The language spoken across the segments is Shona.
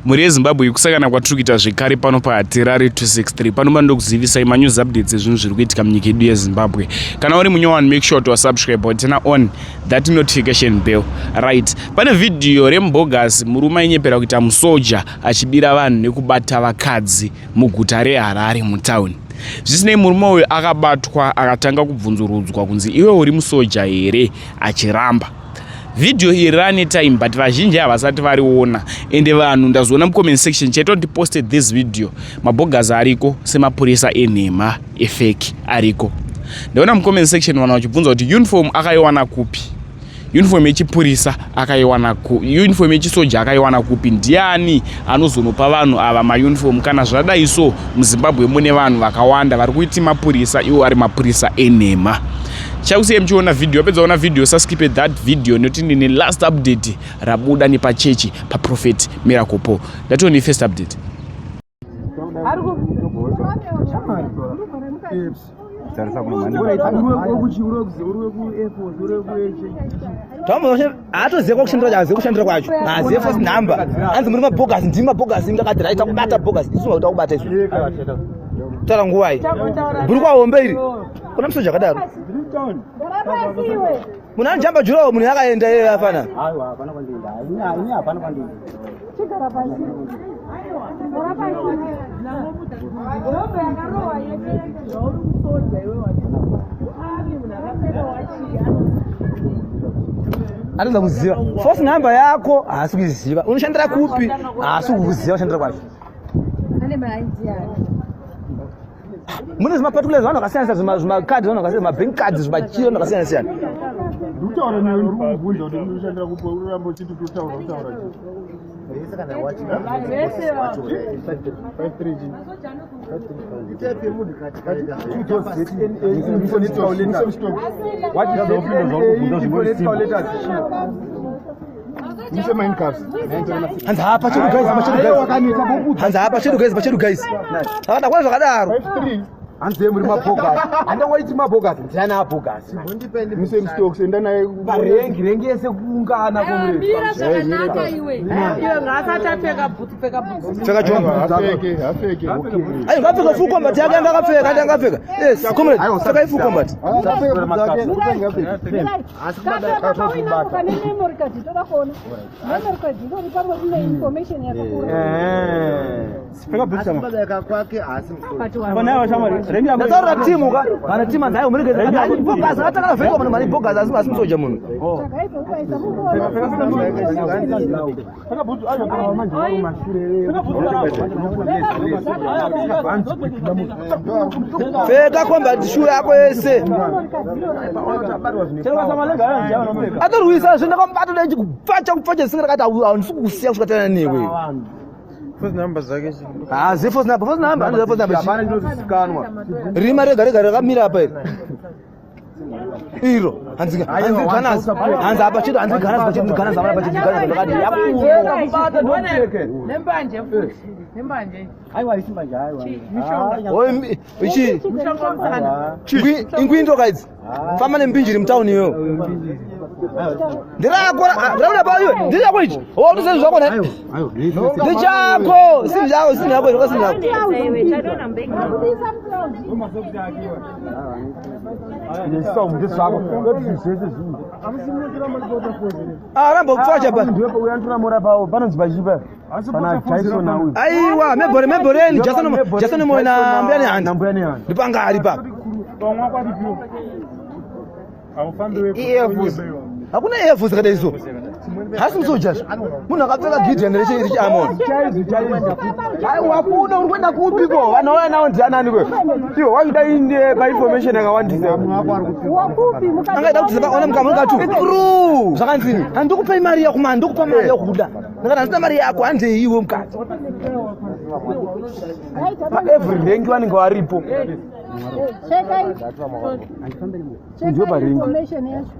Muri yeZimbabwe kusakana kwatiri kuita zvekare pano paHarare 263 pano ndokuzivisai manews updates ezvinhu zviri kuitika munyika yedu yeZimbabwe. Kana uri munyowani, make sure to subscribe or turn on that notification bell. Right, pane video rembogas murume ainyepera kuita musoja achibira vanhu nekubata vakadzi muguta reHarare mutauni. Zvisinei, murume uyu akabatwa akatanga kubvunzurudzwa kunzi iwe uri musoja here, achiramba. Video iyi rane time but vazhinji havasati variona, ende vanhu ndazoona mucomment section chaitoti posted this video mabogazi ariko semapurisa enhema efake ariko. Ndaona mucomment section vanhu vachibvunza kuti uniform akaiwana kupi, uniform yechipurisa akaiwana kupi, uniform yechisoja akaiwana kupi, ndiani anozonopa vanhu ava mauniform kana zvadai so muZimbabwe mune vanhu vakawanda vari kuiti mapurisa iwo ari mapurisa enhema. Chakusiyai muchiona video, apedza kuona video saskip that video nekuti ndine last update rabuda nepachechi paProphet Miracle Paul. Ndatione first update. Atoziva kushandira kwacho azive first number anzi muri mabogas ndimi mabogas ngakadiraita kubata bogas isu kuti kubata izvo tara nguwai buri kwaombe iri kuna musoja akadaro munhu anojamba jurawo munhu yakaenda iye afana hapana kwandinda hapana kwandinda chigara pasi anoda kuziva first number yako haasi kuiziva, unoshandira kupi haasi kuziva kushandira kwacho. Mune zvimaparticulars vanhu vakasiyana siyana, zvimakadhi vanhu vakasiyana, mabank cards, zvimachiro vanhu vakasiyana siyana. Ndutaura naye ndikubvunza kuti unoshandira kupi uramba uchiti kutaura kutaura. Hands up, guys. Akada zvakadaro. Hanze muri mabogas. Anda waiti mabogas. Ndana mabogas. Mise stocks enda naye rengi yese kuungana komure. Mira zvakanaka iwe. Iwe ngasatapfeka bhutsu pfeka bhutsu. Pfeka jombo. Hafeke. Ayo ngapfeka full combat yake angapfeka. Yes, comrade. Pfeka full combat. Tapfeka ngapfeka. Asikubata kubata. Memory card toda kuona. Memory card ndo kama ile information yakakura. Pfeka bhutsu Asikubata kwake asi. Banayo shamari. Ndataura timu ka kana timu nzayo muri keza bogas ataka veka munhu mari bogas asi musoja munhu. Pfeka combat shoe yako yese. Atorwisa zvinda kwambato lechi kupfacha singakati aunisukusiya kusvikatana newe. First number zake first number hapana ndinozikanwa. Rima rega rakamira apa iri iro hanzi apa chido hanzi ganas zamana pa chido ganas ndakati yakubata ndopfeke nembanje futhi nembanje aiwa isimbanje oi ichi ingwindo guys fama nembinjiri mtauni yo ndirakuona paiwe ndiriako ichi otuseni zvako ne ndichako sinjako ramba kupfacha pa aiwa meboreni Jason moyo na mbuyani handi ndipangari papa hakuna airforce kada izo hasi musoja munhu akapfeka Gideon rechi amon wakuna uri kwenda kupi ko vanauya nawo ndianani kwe iwo waida inde pa information yakawandisa angaida kuti ona mukamu katu true zvakanzini handikupa mari yako man ndikupa mari yako kuda ndakati ndina mari yako hanze iwe mukati pa every rank wanenge waripo ndio baringi information yacho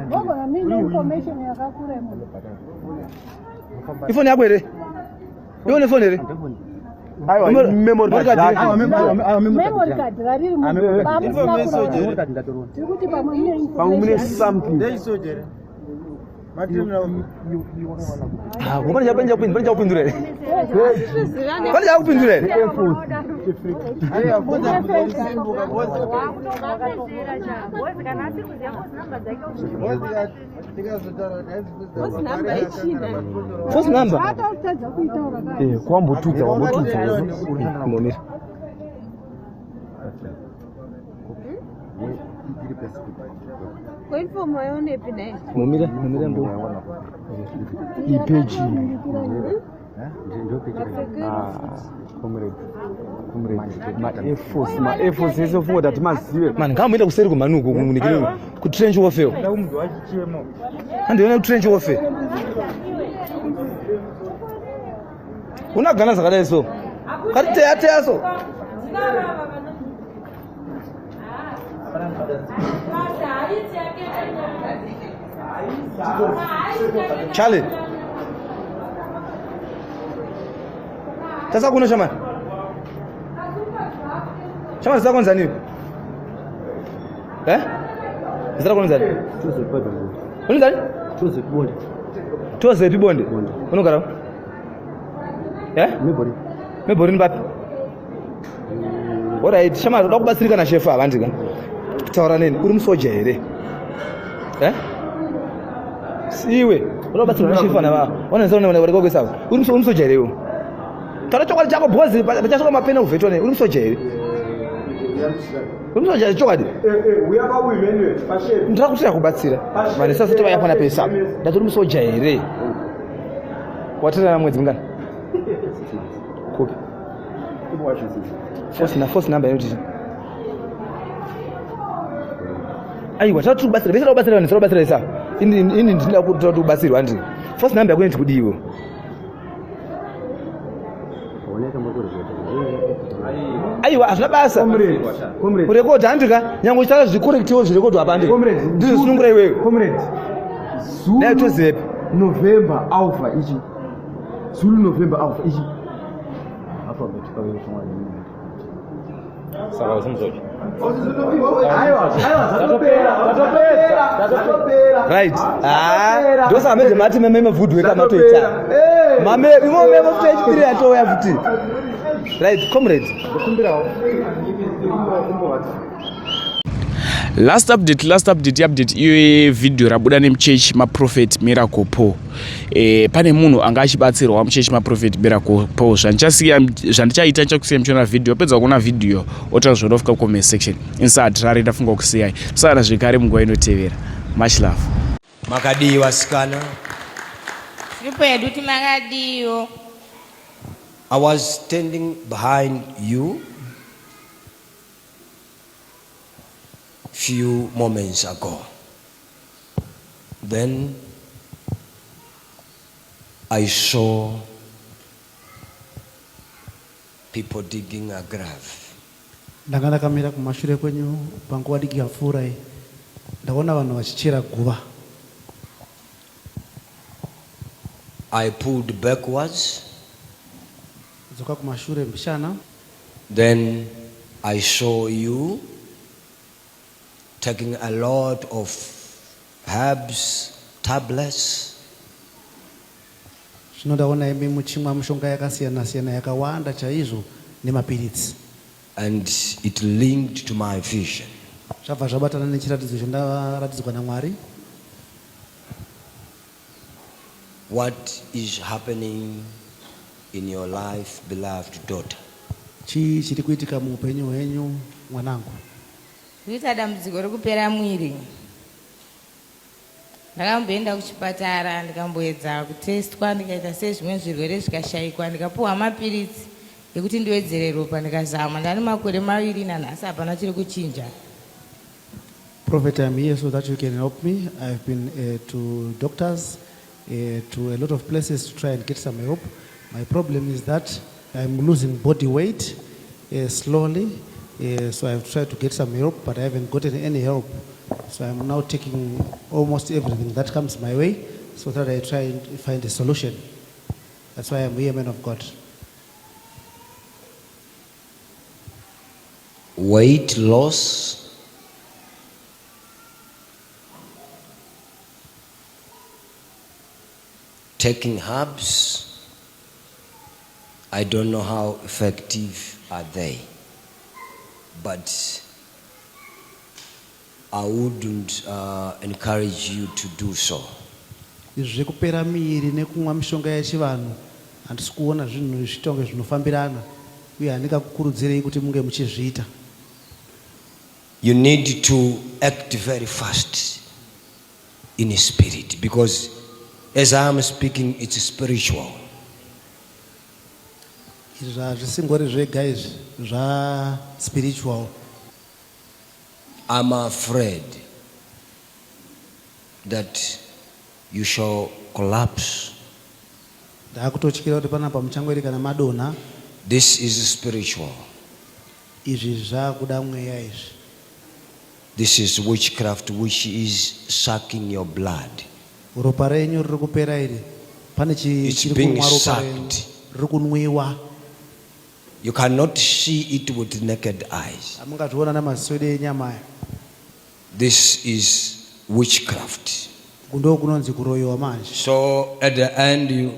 baba mimi information yakakura munhu ifoni yako ere ione phone ere aiwa memory card rariri information tikuti pamwe something ndei sojere Pane chakupindura ere? Pane chakupindura ere? First number? Kwambotudza. Momira. Momira mbo. Ipeji. Comrade. Ma Air Force is for that massive. Man, come with a circle manuku communicating. Could trench warfare. And you know trench warfare. Una gana sakada eso. Kati ate aso. Charlie. Sasa kuna shaman. Shaman sasa kwanza nini? Sasa kwanza nini? Unizani? Tuweze bonde. Unogara? Mebori mbapi? Alright, shaman ndakubasirika na chef abandika. Taura nini? Uri musoja ere? Siwe. Ndakubasirika na chef na ba. Wanazona wale kwesa. Uri musoja ere yo. Tara chokwadi chako bhozi bachasoka mapena uvetwa ne uri musojeri. Uri musojeri chokwadi? Uyaka uyimenwe pashe. Ndirakutsira kubatsira. Mane sasa toba yapana pesa. Ndati uri musojeri. Watana mwedzi mungana? Kopi. Force number yoti. Ayi watatu kubatsira. Besa kubatsira ne kubatsira isa. Ini ndinda kuti kubatsirwa andi. Force number yakweni tikudiwo. Aiwa azvina basa kurekodha handika nyange uchitara zvikorektiwo zvirekodhwa apa handika ndizvo zvinongura iwewe dai tozepi November Alpha ichi Zulu November Alpha ichi saka usimzoja right ndosa meze mati meme vhudwe kama toita mame imo meme page atoya futi right comrade last update iyo video rabuda nemuchechi maProphet Miracle Paul. Pane munhu anga achibatsirwa muchechi maProphet Miracle Paul. Zvandichaita ndichakusiyai muchiona video. Pedza kuona video otaura zvinofika comment section. Inside rari ndafunga kusiyai. Sara zvekare munguva inotevera. Much love. Makadiwa sikana. Sipo yedu ti makadiyo. I was standing behind you few moments ago. Then I saw people digging a grave. Ndakanda kamera kumashure kwenyu panguva digira fura iyi. Ndaona vanhu vachichera guva. I pulled backwards. Dzoka kumashure mshana. Then I saw you taking a lot of herbs, tablets. Zvinodaona imi muchimwa mushonga yakasiyana siyana yakawanda chaizvo nemapiritsi. And it linked to my vision. Zvabva zvabatana nechiratidzo chandaratidzwa naMwari. What is happening in your life, beloved daughter? Chii chiri kuitika muupenyu hwenyu mwanangu? Kuita dambudziko rekupera mwiri. Ndakamboenda kuchipatara ndikamboedza kutestwa ndikaita sezvimwe zvirwere zvikashayikwa ndikapuwa mapiritsi ekuti ndiwedzere ropa ndikazama ndane makore 2 nanhasi hapana chiri kuchinja. Prophet, I'm here so that you can help me. I've been to doctors, to a lot of places to try and get some help. My problem is that I'm losing body weight slowly. So I've tried to get some help, but I haven't gotten any help. So I'm now taking almost everything that comes my way so that I try and find a solution. That's why I'm here, man of God. Weight loss. taking herbs. I don't know how effective are they, but I wouldn't encourage you to do so. Zvekupera miri nekumwa mishonga yechivanhu handisi kuona zvinhu zvitonge zvinofambirana uye handingakukurudzirei kuti munge muchizviita. You need to act very fast in spirit, because as I am speaking, it's spiritual. Izvi hazvisingori zvega izvi spiritual. I'm afraid that you shall collapse. Ndakutotyira kuti panapa muchangorika namadonha. This is spiritual. Izvi zvakuda mweya izvi. This is witchcraft which is sucking your blood. Ropa renyu riri kupera iri. Pane It's being sucked. Riri kunwiwa. You cannot see it with naked eyes. Hamungazviona namaziso enyama. This is witchcraft. Kundo kunonzi kuroyiwa manje. So at the end you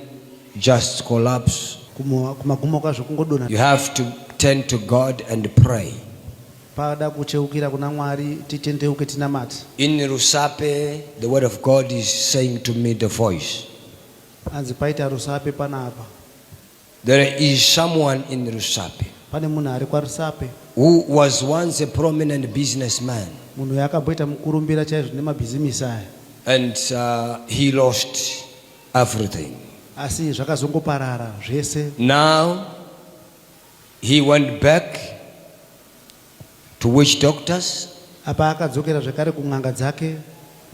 just collapse. Kumagumo kwazvo kungodonha. You have to turn to God and pray. Pada kucheukira kuna Mwari titendeuke tinamate. In Rusape, the word of God is saying to me the voice. Anzi paita Rusape panapa. There is someone in Rusape Pane munhu ari kwaRusape. who was once a prominent businessman. Munhu yakamboita mukurumbira chaizvo nemabhizimisi aya. And he lost everything. Asi zvakazongoparara zvese. Now he went back to witch doctors. Apa akadzokera zvekare kun'anga dzake.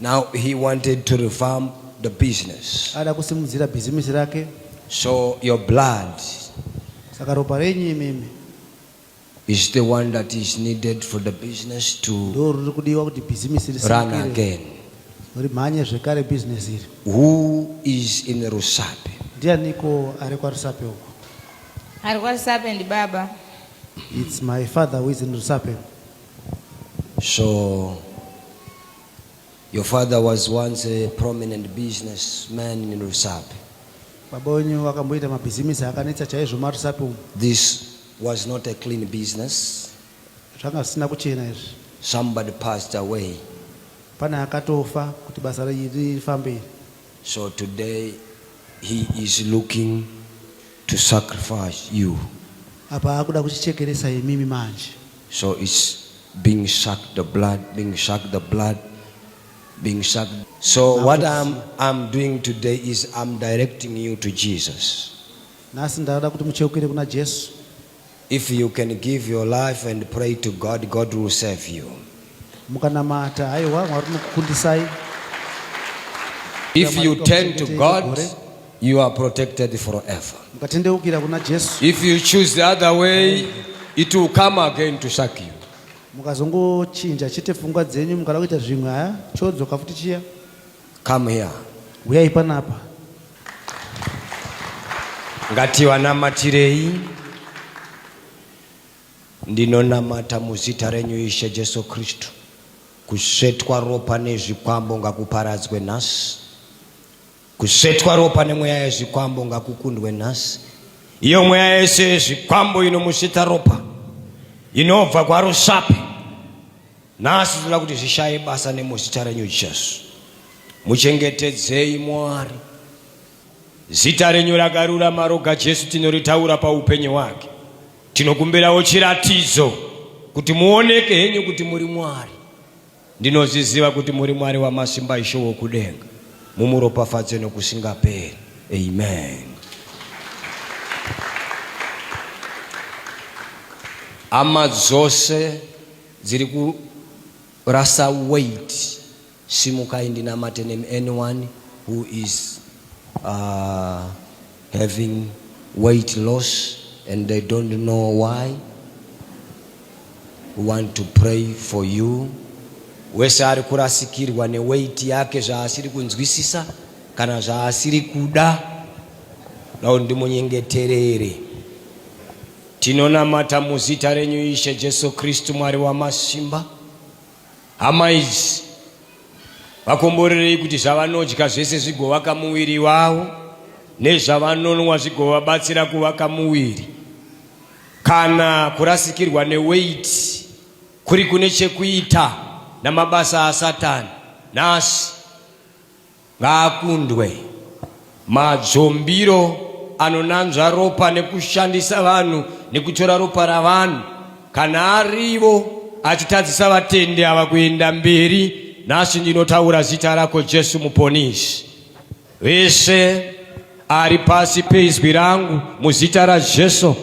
Now he wanted to reform the business. Ada kusimudzira bhizimisi rake. So your blood Saka ropa renyu imimi is the one that is needed for the business to ndo riri kudiwa kuti bhizimisi run risimukire. again. Rimhanye zvekare bhizinesi iri. Who is in Rusape? Ndianiko ari kwaRusape uko? Ari kwaRusape ndi baba. It's my father who is in Rusape. So your father was once a prominent businessman in Rusape. Baba wenyu akamboita mabhizimisi akanetsa chaizvo maRusape umo. This was not a clean business. Zvanga zvisina kuchena izvi. Somebody passed away. Pane akatofa kuti basa rifambe. So today he is looking to sacrifice you. Apa akuda kuchichekeresa imimi manje. So it's being sucked the blood, being sucked the blood, being sucked. So what I'm doing today is I'm directing you to Jesus. Nasi ndada kuti mucheukire kuna Jesu. If you can give your life and pray to God, God will save you. Mukanamata aiwa Mwari unokukundisai. If you turn to God, you are protected forever. Mukatendeukira kuna Jesu. If you choose the other way, it will come again to suck you. Mukazongochinja chete pfungwa dzenyu mukada kuita zvimwe aya chodzoka futi chiya. Come here. Uyai panapa. Ngativanamatirei. Ndinonamata muzita renyu Ishe Jesu Kristu. Kusvetwa ropa nezvikwambo ngakuparadzwe nhasi. Kusvetwa ropa nemweya yezvikwambo ngakukundwe nhasi. Iyo mweya yese yezvikwambo inomusveta ropa inobva kwaRusape, nhasi toda kuti zvishaye basa nemuzita renyu Jesu. Muchengetedzei Mwari. Zita renyu rakarurama roga Jesu tinoritaura paupenyu hwake. Tinokumbirawo chiratidzo kuti muoneke henyu kuti muri Mwari. Ndinoziziva kuti muri Mwari wamasimba Ishe wokudenga. Mumuropafadze nokusingaperi. Amen. Hama dzose dziri kurasa weight. Simukai ndinamate anyone who is having weight loss and they don't know why. We want to pray for you. Wese ari kurasikirwa weight yake zvaasiri kunzwisisa kana zvaasiri kuda, nawo ndimunyengeterere. Tinonamata muzita renyu Ishe Jesu Kristu Mwari wamasimba. Hama idzi vakomborerei kuti zvavanodya zvese zvigovaka muviri wavo nezvavanonwa zvigovabatsira kuvaka muviri. Kana kurasikirwa neweight kuri kune chekuita namabasa aSatani, nhasi ngaakundwe. Madzombiro anonanzva ropa nekushandisa vanhu nekutora ropa ravanhu, kana arivo achitadzisa vatendi ava kuenda mberi, nhasi ndinotaura zita rako Jesu muponesi. Vese ari pasi peizwi rangu muzita raJesu,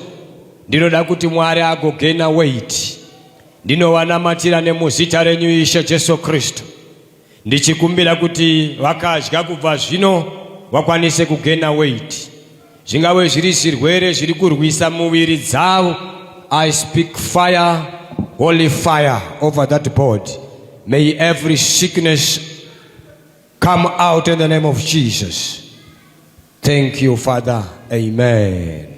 ndinoda kuti Mwari agogena weight. Ndinowanamatira nemuzita renyu Ishe Jesu Kristu, ndichikumbira kuti vakadya kubva zvino vakwanise kugena weight. Zvingave zviri zvirwere zviri kurwisa muviri dzavo, I speak fire, holy fire over that body. May every sickness come out in the name of Jesus. Thank you, Father. Amen.